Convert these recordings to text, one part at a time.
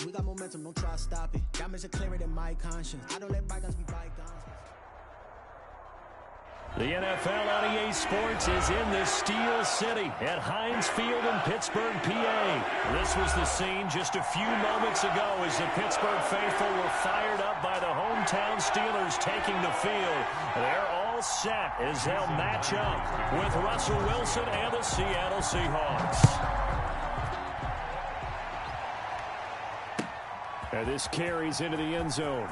We got momentum, don't try to stop it. Diamonds are clearer than my conscience. I don't let bygones be bygones. The NFL on EA Sports is in the Steel City at Heinz Field in Pittsburgh, PA. This was the scene just a few moments ago as the Pittsburgh faithful were fired up by the hometown Steelers taking the field. They're all set as they'll match up with Russell Wilson and the Seattle Seahawks. And this carries into the end zone.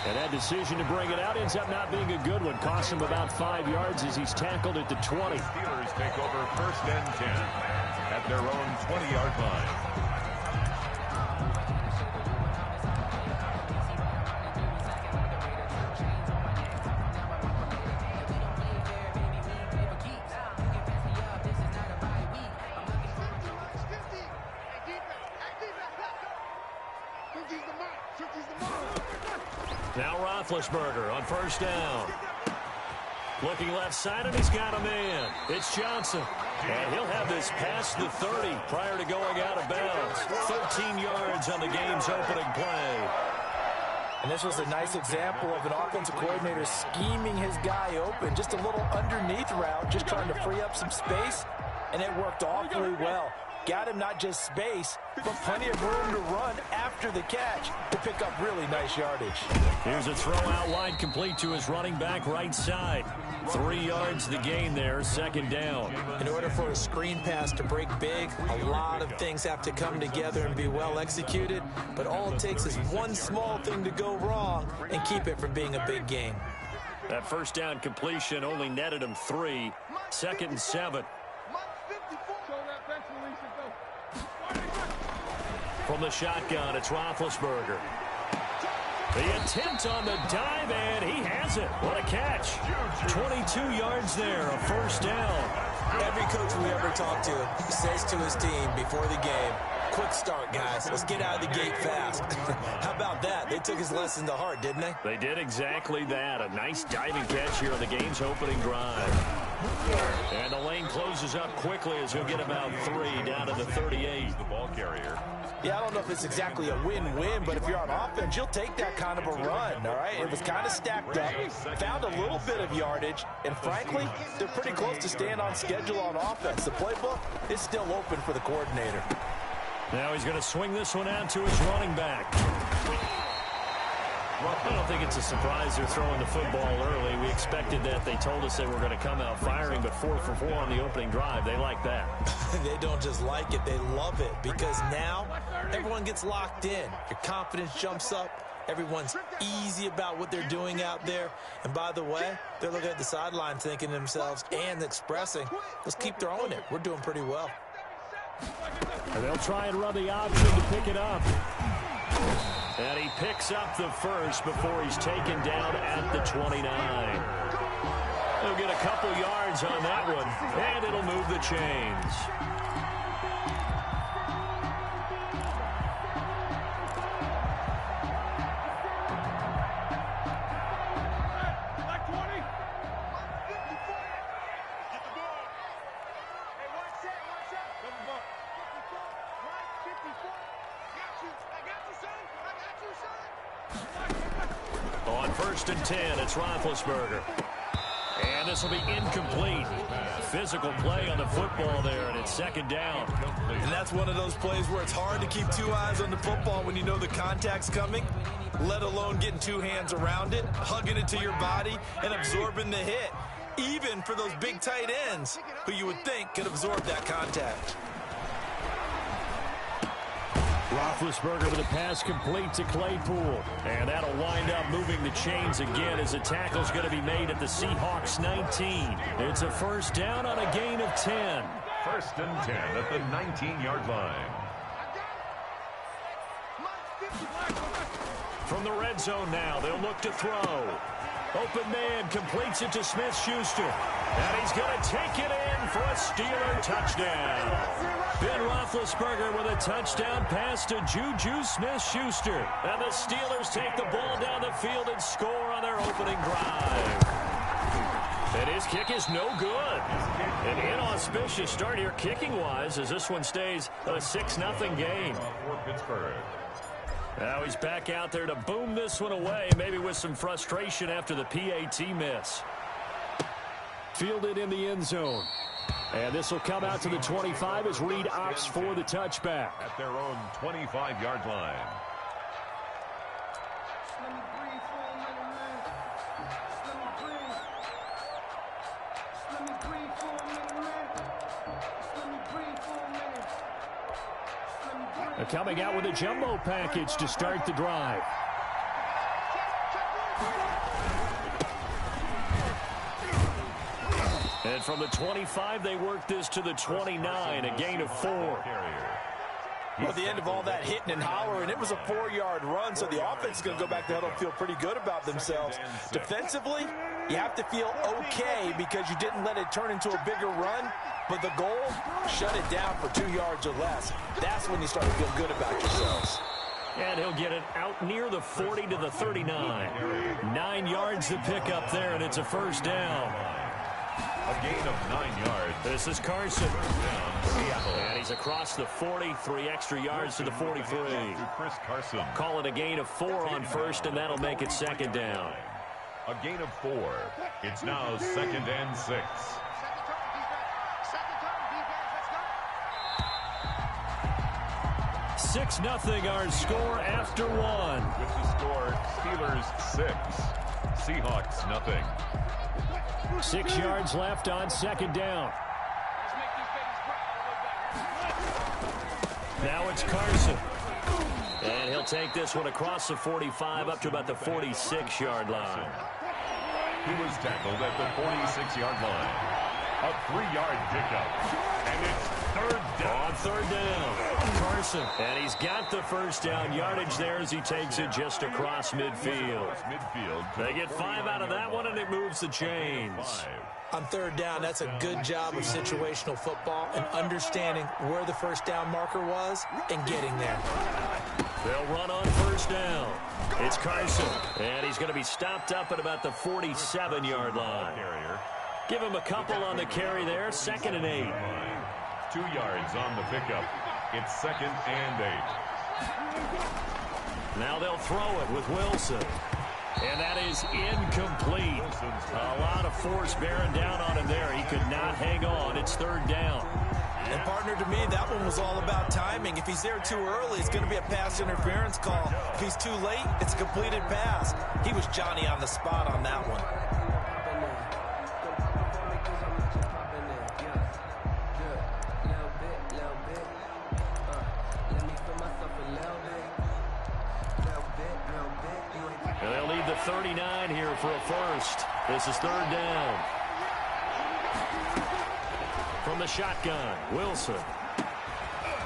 And that decision to bring it out ends up not being a good one. Costs him about 5 yards as he's tackled at the 20. Steelers take over 1st and 10 at their own 20-yard line. Now Roethlisberger on 1st down. Looking left side, and he's got a man. It's Johnson. And he'll have this past the 30 prior to going out of bounds. 13 yards on the game's opening play. And this was a nice example of an offensive coordinator scheming his guy open. Just a little underneath route, just trying to free up some space. And it worked awfully well. Got him not just space, but plenty of room to run after the catch to pick up really nice yardage. Here's a throw out wide, complete to his running back right side. 3 yards the gain there, 2nd down. In order for a screen pass to break big, a lot of things have to come together and be well executed. But all it takes is one small thing to go wrong and keep it from being a big gain. That 1st down completion only netted him 3. 2nd and 7. From the shotgun, it's Roethlisberger. The attempt on the dive, and he has it. What a catch. 22 yards there, a 1st down. Every coach we ever talk to says to his team before the game, quick start, guys. Let's get out of the gate fast. How about that? They took his lesson to heart, didn't they? They did exactly that. A nice diving catch here on the game's opening drive. And the lane closes up quickly as he'll get about 3 down to the 38. The ball carrier. Yeah, I don't know if it's exactly a win-win, but if you're on offense, you'll take that kind of a run, all right? It was kind of stacked up, found a little bit of yardage, and frankly, they're pretty close to staying on schedule on offense. The playbook is still open for the coordinator. Now he's going to swing this one out to his running back. Well, I don't think it's a surprise they're throwing the football early. We expected that. They told us they were going to come out firing, but 4 for 4 on the opening drive. They like that. They don't just like it, they love it, because now everyone gets locked in. Your confidence jumps up. Everyone's easy about what they're doing out there. And by the way, they're looking at the sideline thinking to themselves and expressing, let's keep throwing it. We're doing pretty well. And they'll try and run the option to pick it up. And he picks up the 1st before he's taken down at the 29. He'll get a couple yards on that one, and it'll move the chains. On 1st and 10, it's Roethlisberger. And this will be incomplete. Physical play on the football there, and it's 2nd down. And that's one of those plays where it's hard to keep 2 eyes on the football when you know the contact's coming, let alone getting 2 hands around it, hugging it to your body, and absorbing the hit, even for those big tight ends who you would think could absorb that contact. Roethlisberger with a pass complete to Claypool. And that'll wind up moving the chains again as the tackle's going to be made at the Seahawks 19. It's a 1st down on a gain of 10. 1st and 10 at the 19-yard line. From the red zone now, they'll look to throw. Open man completes it to Smith-Schuster. And he's going to take it in for a Steeler touchdown. Ben Roethlisberger with a touchdown pass to Juju Smith-Schuster. And the Steelers take the ball down the field and score on their opening drive. And his kick is no good. An inauspicious start here kicking-wise as this one stays a 6-0 game. For Pittsburgh. Now he's back out there to boom this one away, maybe with some frustration after the PAT miss. Fielded in the end zone. And this will come out to the 25 as Reed opts for the touchback. At their own 25-yard line. Coming out with a jumbo package to start the drive. And from the 25, they work this to the 29, a gain of 4. Well, at the end of all that hitting and hollering, it was a 4-yard run, so the offense is going to go back to huddle and feel pretty good about themselves. Defensively, you have to feel okay because you didn't let it turn into a bigger run, but the goal, shut it down for 2 yards or less. That's when you start to feel good about yourselves. And he'll get it out near the 40 to the 39. 9 yards to pick up there, and it's a first down. A gain of 9 yards. This is Carson. Seattle. And he's across the 40, 3 extra yards to the 43. Chris Carson. Call it a gain of 4 on first, and that'll make it second down. A gain of 4. It's now 2nd and 6. Six 6-0 our score after 1. With the score, Steelers 6, Seahawks nothing. 6 yards left on second down. Now it's Carson. And he'll take this one across the 45 up to about the 46-yard line. He was tackled at the 46-yard line. A 3-yard pickup. And it's third down. On third down, Carson. And he's got the first down yardage there as he takes it just across midfield. They get 5 out of that one, and it moves the chains. On third down, that's a good job of situational football and understanding where the first down marker was and getting there. They'll run on first down. It's Carson, and he's going to be stopped up at about the 47-yard line. Give him a couple on the carry there, 2nd and 8. 2 yards on the pickup. It's 2nd and 8. Now they'll throw it with Wilson. And that is incomplete. A lot of force bearing down on him there. He could not hang on. It's third down. And, partner, to me, that one was all about timing. If he's there too early, it's going to be a pass interference call. If he's too late, it's a completed pass. He was Johnny on the spot on that one. And they'll need the 39 here for a first. This is third down. From the shotgun, Wilson.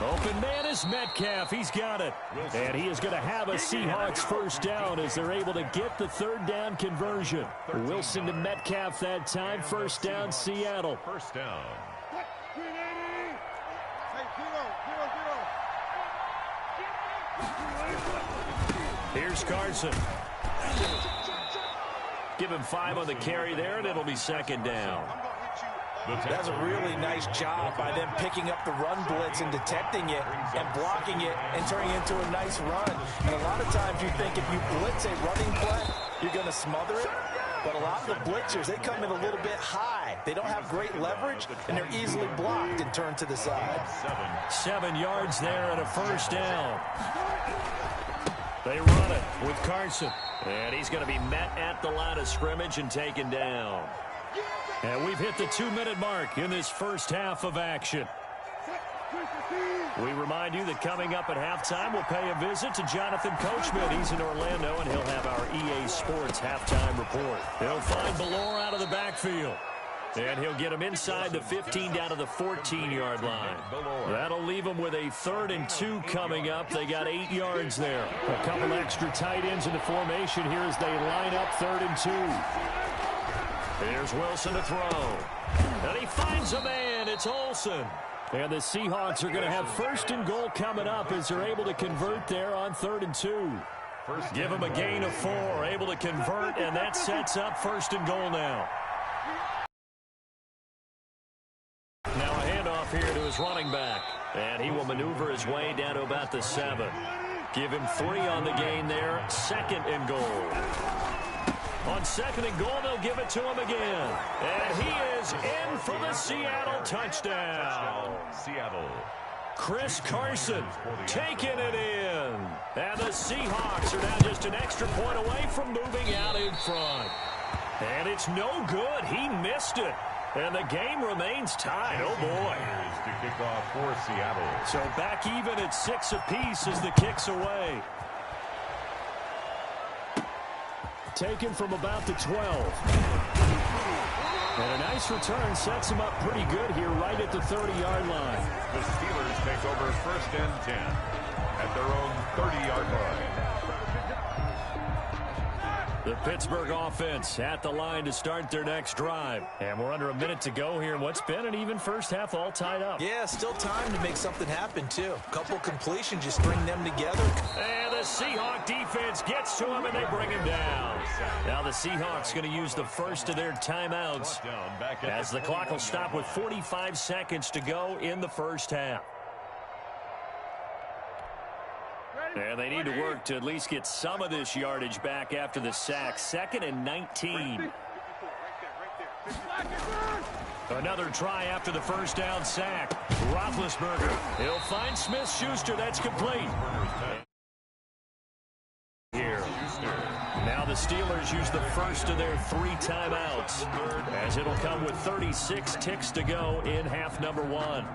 Open man is Metcalf. He's got it. And he is going to have a Seahawks first down as they're able to get the third down conversion. Wilson to Metcalf that time. First down, Seattle. First down. Here's Carson. Give him 5 on the carry there, and it'll be second down. That's a really nice job by them picking up the run blitz and detecting it and blocking it and turning it into a nice run. And a lot of times you think if you blitz a running play, you're going to smother it. But a lot of the blitzers, they come in a little bit high. They don't have great leverage, and they're easily blocked and turned to the side. 7 yards there and a first down. They run it with Carson. And he's going to be met at the line of scrimmage and taken down. And we've hit the 2-minute mark in this first half of action. We remind you that coming up at halftime, we'll pay a visit to Jonathan Coachman. He's in Orlando, and he'll have our EA Sports halftime report. He'll find Ballore out of the backfield. And he'll get him inside the 15 down to the 14-yard line. That'll leave him with a 3rd and 2 coming up. They got 8 yards there. A couple extra tight ends in the formation here as they line up 3rd and 2. Here's Wilson to throw. And he finds a man. It's Olsen. And the Seahawks are going to have 1st and goal coming up as they're able to convert there on 3rd and 2. Give him a gain of 4. Able to convert, and that sets up 1st and goal now. his running back. And he will maneuver his way down to about the 7. Give him 3 on the gain there. 2nd and goal. On 2nd and goal, they'll give it to him again. And he is in for the Seattle touchdown. Seattle. Chris Carson taking it in. And the Seahawks are now just an extra point away from moving out in front. And it's no good. He missed it. And the game remains tied. Oh, boy. To kick off for Seattle. So back even at 6 apiece as the kick's away. Taken from about the 12. And a nice return sets him up pretty good here right at the 30-yard line. The Steelers take over 1st and 10 at their own 30-yard line. The Pittsburgh offense at the line to start their next drive. And we're under a minute to go here in what's been an even first half all tied up. Yeah, still time to make something happen, too. A couple completions, just string them together. And the Seahawk defense gets to him, and they bring him down. Now the Seahawks going to use the first of their timeouts as the clock will stop with 45 seconds to go in the first half. And they need to work to at least get some of this yardage back after the sack. 2nd and 19. Another try after the first down sack. Roethlisberger. He'll find Smith-Schuster. That's complete. Here. Now the Steelers use the first of their 3 timeouts, as it'll come with 36 ticks to go in half number 1.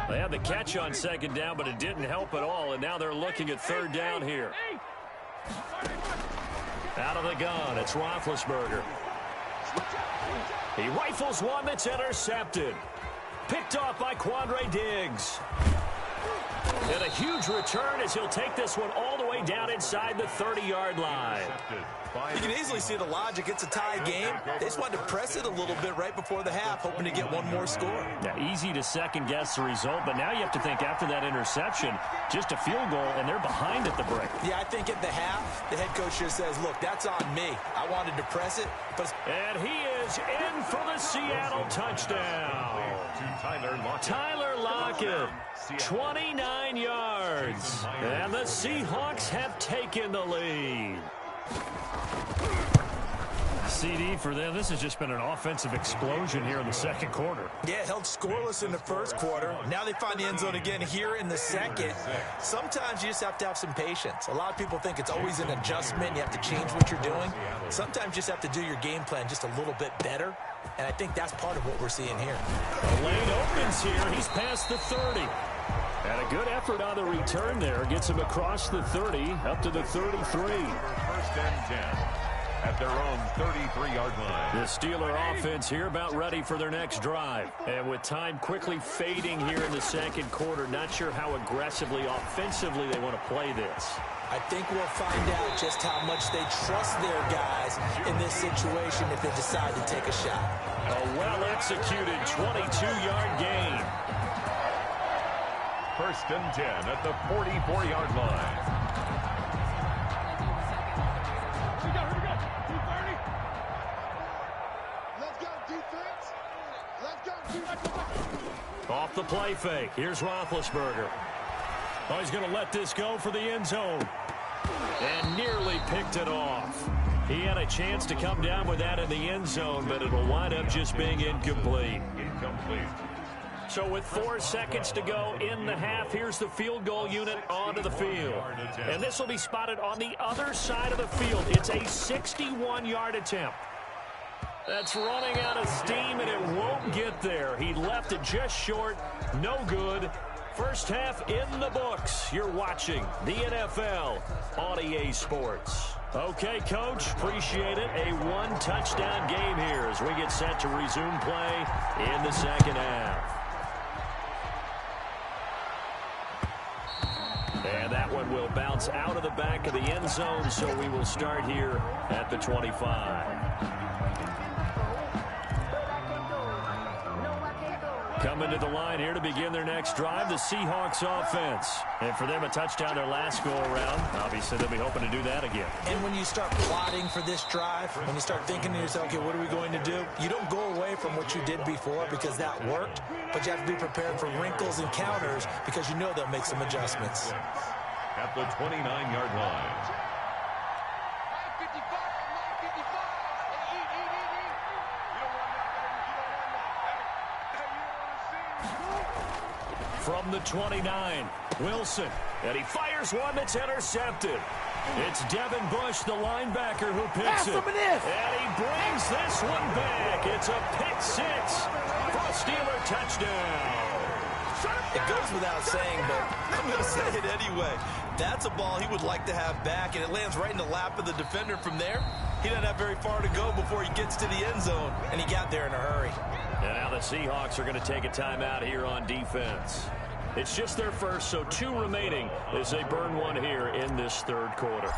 They had the catch on 2nd down, but it didn't help at all, and now they're looking at 3rd down here. Out of the gun, it's Roethlisberger. He rifles one that's intercepted. Picked off by Quandre Diggs. And a huge return as he'll take this one all the way down inside the 30-yard line. You can easily see the logic. It's a tie game. They just wanted to press it a little bit right before the half, hoping to get one more score. Yeah, easy to second-guess the result, but now you have to think after that interception, just a field goal, and they're behind at the break. Yeah, I think at the half, the head coach just says, look, that's on me. I wanted to press it. And he is in for the Seattle touchdown. Tyler Lockett, 29 yards. And the Seahawks have taken the lead. CD for them. This has just been an offensive explosion here in the 2nd quarter. Yeah, held scoreless in the 1st quarter. Now they find the end zone again here in the 2nd. Sometimes you just have to have some patience. A lot of people think it's always an adjustment. You have to change what you're doing. Sometimes you just have to do your game plan just a little bit better. And I think that's part of what we're seeing here. The lane opens here. He's past the 30. And a good effort on the return there. Gets him across the 30 up to the 33. 1st and 10. At their own 33-yard line. The Steeler offense here about ready for their next drive. And with time quickly fading here in the 2nd quarter, not sure how aggressively, offensively they want to play this. I think we'll find out just how much they trust their guys in this situation if they decide to take a shot. A well-executed 22-yard gain. 1st and 10 at the 44-yard line. Off the play fake. Here's Roethlisberger. Oh, he's going to let this go for the end zone. And nearly picked it off. He had a chance to come down with that in the end zone, but it'll wind up just being incomplete. So with 4 seconds to go in the half, here's the field goal unit onto the field. And this will be spotted on the other side of the field. It's a 61-yard attempt. That's running out of steam, and it won't get there. He left it just short. No good. First half in the books. You're watching the NFL on EA Sports. Okay, Coach, appreciate it. A 1-touchdown game here as we get set to resume play in the 2nd half. And that one will bounce out of the back of the end zone, so we will start here at the 25. Coming to the line here to begin their next drive, the Seahawks offense. And for them, a touchdown their last go-around. Obviously, they'll be hoping to do that again. And when you start plotting for this drive, when you start thinking to yourself, okay, what are we going to do? You don't go away from what you did before because that worked, but you have to be prepared for wrinkles and counters because you know they'll make some adjustments. At the 29-yard line. From the 29, Wilson, and he fires one that's intercepted. It's Devin Bush, the linebacker, who picks it. And he brings this one back. It's a pick six for a Steeler touchdown. It goes without saying, but I'm going to say it anyway. That's a ball he would like to have back, and it lands right in the lap of the defender from there. He doesn't have very far to go before he gets to the end zone, and he got there in a hurry. And now the Seahawks are going to take a timeout here on defense. It's just their first, so 2 remaining as they burn one here in this third quarter.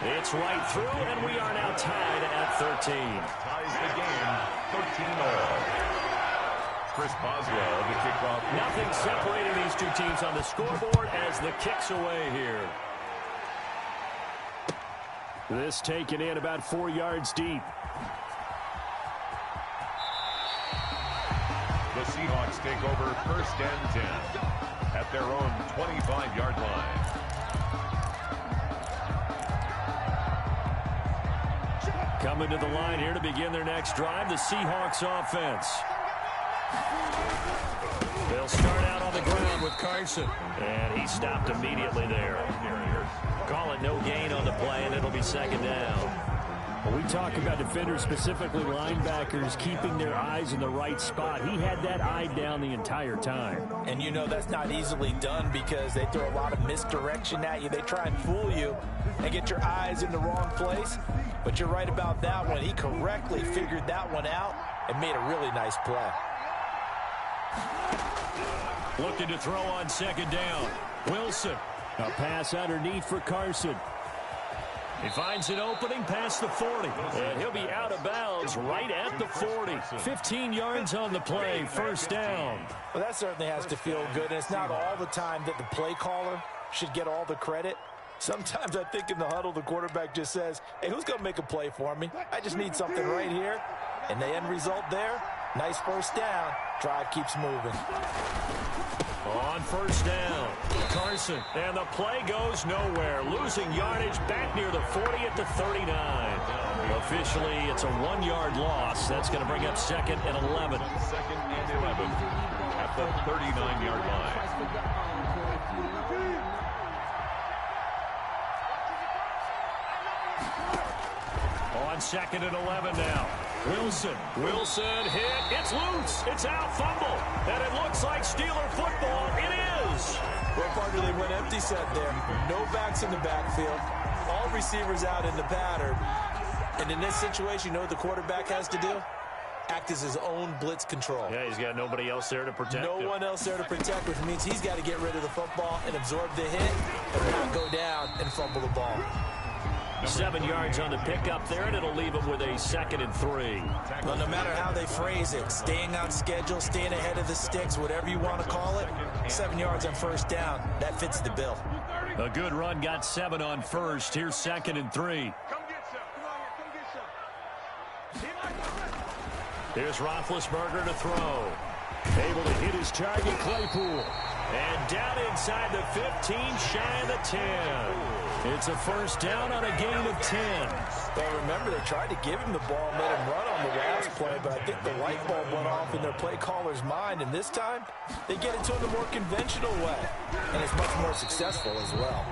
It's right through, and we are now tied at 13. Ties the game, 13-all. Chris Boswell, the kickoff. Nothing separating these two teams on the scoreboard as the kick's away here. This taken in about 4 yards deep. The Seahawks take over first and 10 at their own 25-yard line. Coming to the line here to begin their next drive, the Seahawks offense. They'll start out on the ground with Carson. And he stopped immediately there. Call it no gain on the play, and it'll be second down. When we talk about defenders, specifically linebackers, keeping their eyes in the right spot, he had that eye down the entire time. And you know that's not easily done because they throw a lot of misdirection at you. They try and fool you and get your eyes in the wrong place. But you're right about that one. He correctly figured that one out and made a really nice play. Looking to throw on second down. Wilson. A pass underneath for Carson. He finds an opening past the 40. And he'll be out of bounds right at the 40. 15 yards on the play. First down. Well, that certainly has to feel good. And it's not all the time that the play caller should get all the credit. Sometimes I think in the huddle, the quarterback just says, hey, who's going to make a play for me? I just need something right here. And the end result there, nice first down. Drive keeps moving. On first down, Carson. And the play goes nowhere. Losing yardage back near the 40 at the 39. Officially, it's a 1-yard loss. That's going to bring up second and 11. Second and 11 at the 39-yard line. On second and 11 now. Wilson hit. It's loose. It's out. Fumble. And it looks like Steeler football. It is. Well, partner, they went empty set there. No backs in the backfield. All receivers out in the pattern. And in this situation, you know what the quarterback has to do? Act as his own blitz control. Yeah, he's got nobody else there to protect him. No one else there to protect, which means he's got to get rid of the football and absorb the hit and not go down and fumble the ball. 7 yards on the pickup there, and it'll leave him with a second and 3. Well, no matter how they phrase it, staying on schedule, staying ahead of the sticks, whatever you want to call it, 7 yards on first down, that fits the bill. A good run, got 7 on first. Here's second and 3. Here's Roethlisberger to throw. Able to hit his target, Claypool. And down inside the 15, shy of the 10. It's a first down on a gain of 10. Well, remember, they tried to give him the ball and let him run on the last play, but I think the light bulb went off in their play caller's mind, and this time, they get it to him the more conventional way, and it's much more successful as well.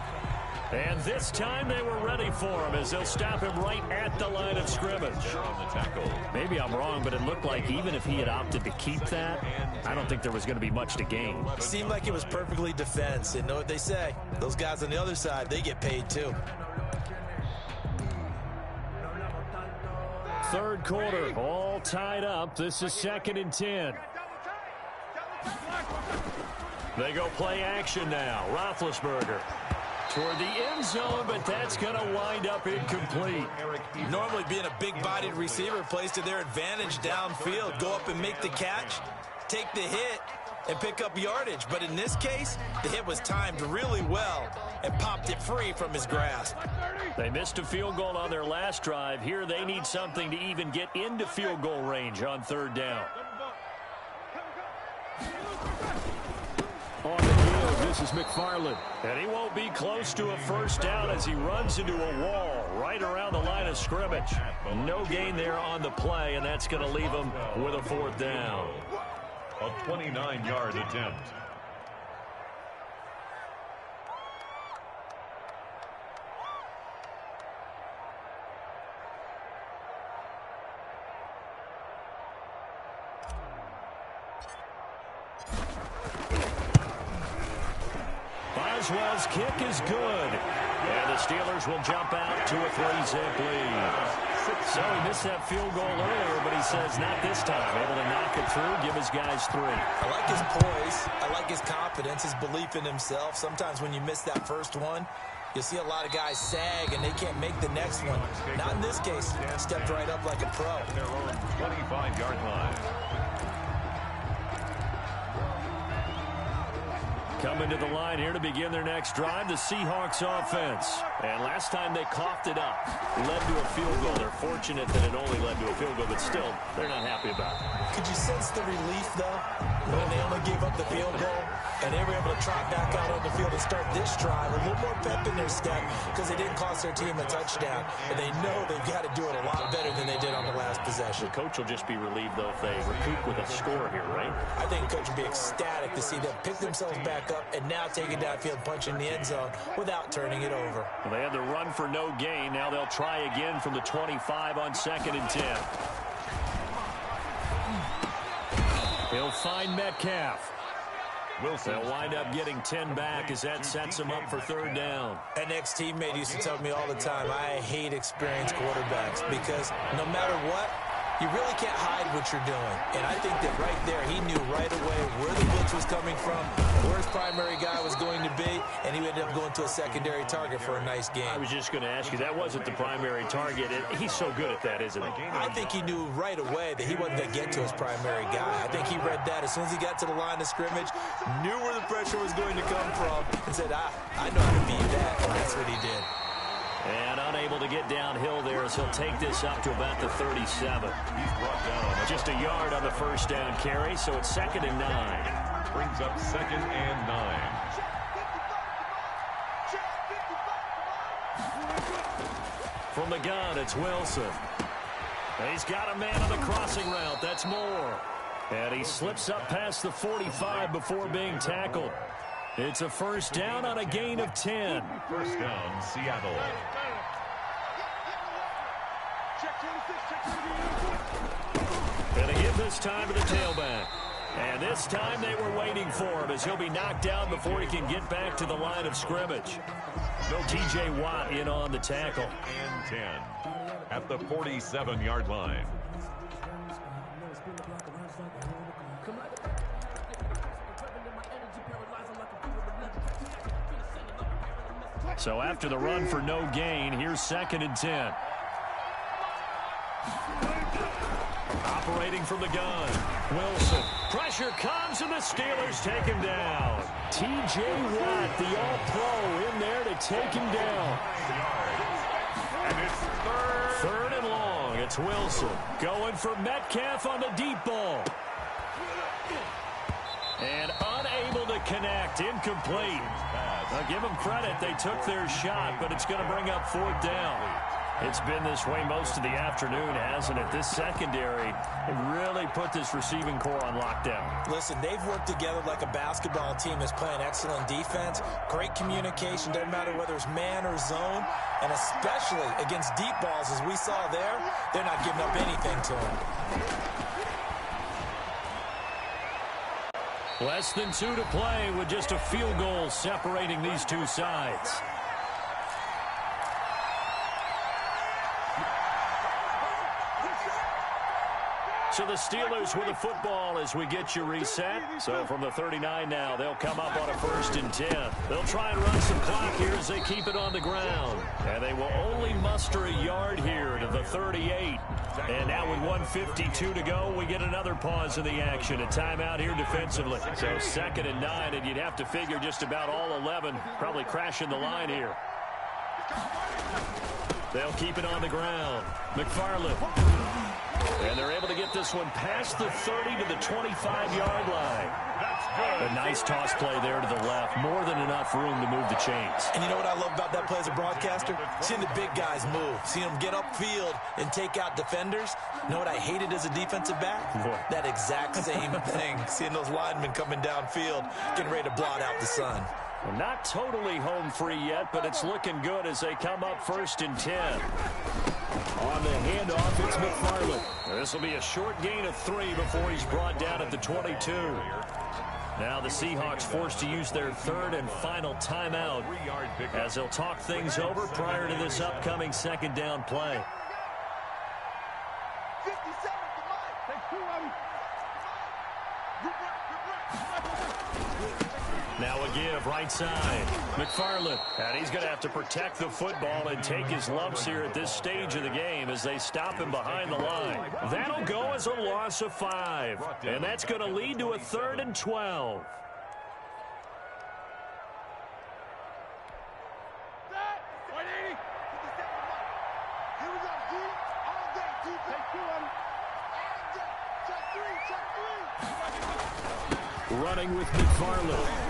And this time they were ready for him as they'll stop him right at the line of scrimmage. On the tackle. Maybe I'm wrong, but it looked like even if he had opted to keep that, I don't think there was going to be much to gain. It seemed like it was perfectly defense, and know what they say? Those guys on the other side, they get paid too. Third quarter, all tied up. This is second and 10. They go play action now. Roethlisberger. toward the end zone, but that's going to wind up incomplete. Normally being a big-bodied receiver plays to their advantage downfield. Go up and make the catch, take the hit, and pick up yardage. But in this case, the hit was timed really well and popped it free from his grasp. They missed a field goal on their last drive. Here they need something to even get into field goal range on third down. On the field, this is McFarland. And he won't be close to a first down as he runs into a wall right around the line of scrimmage. No gain there on the play, and that's going to leave him with a fourth down. A 29-yard attempt. Boswell's kick is good. And the Steelers will jump out to a 3-zip lead. So he missed that field goal earlier, but he says not this time. Able to knock it through, give his guys 3. I like his poise. I like his confidence, his belief in himself. Sometimes when you miss that first one, you see a lot of guys sag and they can't make the next one. Not in this case. Stepped right up like a pro. Their own 25-yard line. Coming to the line here to begin their next drive, the Seahawks offense. And last time they coughed it up, led to a field goal. They're fortunate that it only led to a field goal, but still, they're not happy about it. Could you sense the relief, though, when they only gave up the field goal and they were able to trot back out on the field and start this drive? A little more pep in their step because they didn't cost their team a touchdown. And they know they've got to do it a lot better than they did on the last possession. The coach will just be relieved, though, if they recoup with a score here, right? I think the coach will be ecstatic to see them pick themselves back up and now take it downfield, punch in the end zone without turning it over. Well, they had the run for no gain. Now they'll try again from the 25 on 2nd and 10. He'll find Metcalf. They'll wind up getting 10 back as that sets him up for third down. An ex-teammate used to tell me all the time, I hate experienced quarterbacks because no matter what, you really can't hide what you're doing. And I think that right there, he knew right away where the blitz was coming from, where his primary guy was going to be, and he ended up going to a secondary target for a nice game. I was just going to ask you, that wasn't the primary target. He's so good at that, isn't he? I think he knew right away that he wasn't going to get to his primary guy. I think he read that as soon as he got to the line of scrimmage, knew where the pressure was going to come from, and said, I know how to beat that, and that's what he did. And unable to get downhill there as he'll take this up to about the 37. He's brought down just a yard on the first down carry, so it's 2nd and 9. Brings up 2nd and 9. From the gun, it's Wilson. He's got a man on the crossing route. That's Moore. And he slips up past the 45 before being tackled. It's a first down on a gain of 10. First down, Seattle. And a hit this time to the tailback. And this time they were waiting for him as he'll be knocked down before he can get back to the line of scrimmage. T.J. Watt in on the tackle. And 10 at the 47-yard line. So after the run for no gain, here's 2nd and 10. Operating from the gun, Wilson. Pressure comes, and the Steelers take him down. T.J. Watt, the all-pro, in there to take him down. And it's third and long. It's Wilson going for Metcalf on the deep ball. And unable to connect, incomplete. Now give them credit, they took their shot, but it's going to bring up 4th down. It's been this way most of the afternoon, hasn't it? This secondary really put this receiving core on lockdown. Listen, they've worked together like a basketball team that's playing excellent defense. Great communication, doesn't matter whether it's man or zone. And especially against deep balls, as we saw there, they're not giving up anything to them. Less than 2 to play with just a field goal separating these two sides. So the Steelers with the football as we get you reset. So from the 39 now, they'll come up on a 1st and 10. They'll try and run some clock here as they keep it on the ground. And they will only muster a yard here to the 38. And now with 1:52 to go, we get another pause in the action. A timeout here defensively. So 2nd and 9, and you'd have to figure just about all 11 probably crashing the line here. They'll keep it on the ground. McFarland. And they're able to get this one past the 30 to the 25-yard line. A nice toss play there to the left. More than enough room to move the chains. And you know what I love about that play as a broadcaster? Seeing the big guys move. Seeing them get upfield and take out defenders. You know what I hated as a defensive back? What? That exact same thing. Seeing those linemen coming downfield, getting ready to blot out the sun. Well, not totally home free yet, but it's looking good as they come up 1st and 10. On the handoff, it's McFarland. This will be a short gain of 3 before he's brought down at the 22. Now the Seahawks forced to use their 3rd and final timeout as they'll talk things over prior to this upcoming 2nd down play. Now a give right side. McFarland. And he's going to have to protect the football and take his lumps here at this stage of the game as they stop him behind the line. That'll go as a loss of 5. And that's going to lead to a 3rd and 12. Running with McFarland.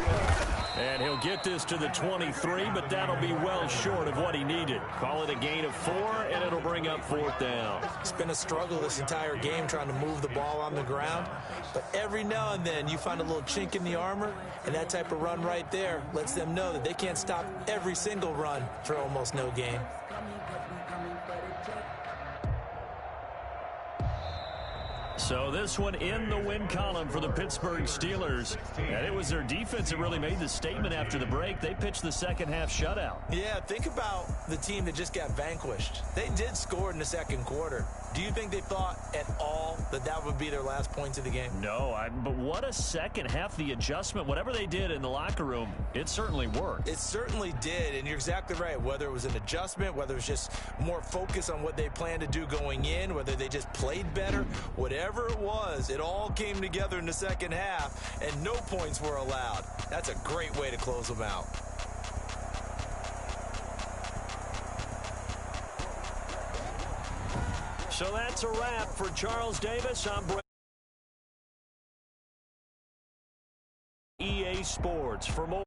And he'll get this to the 23, but that'll be well short of what he needed. Call it a gain of 4, and it'll bring up 4th down. It's been a struggle this entire game trying to move the ball on the ground. But every now and then you find a little chink in the armor, and that type of run right there lets them know that they can't stop every single run for almost no gain. So this one in the win column for the Pittsburgh Steelers. And it was their defense that really made the statement after the break. They pitched the second half shutout. Yeah, think about the team that just got vanquished. They did score in the 2nd quarter. Do you think they thought at all that that would be their last points of the game? No, but what a second half. The adjustment, whatever they did in the locker room, it certainly worked. It certainly did, and you're exactly right. Whether it was an adjustment, whether it was just more focus on what they planned to do going in, whether they just played better, whatever it was, it all came together in the second half, and no points were allowed. That's a great way to close them out. So that's a wrap for Charles Davis. I'm EA Sports. For more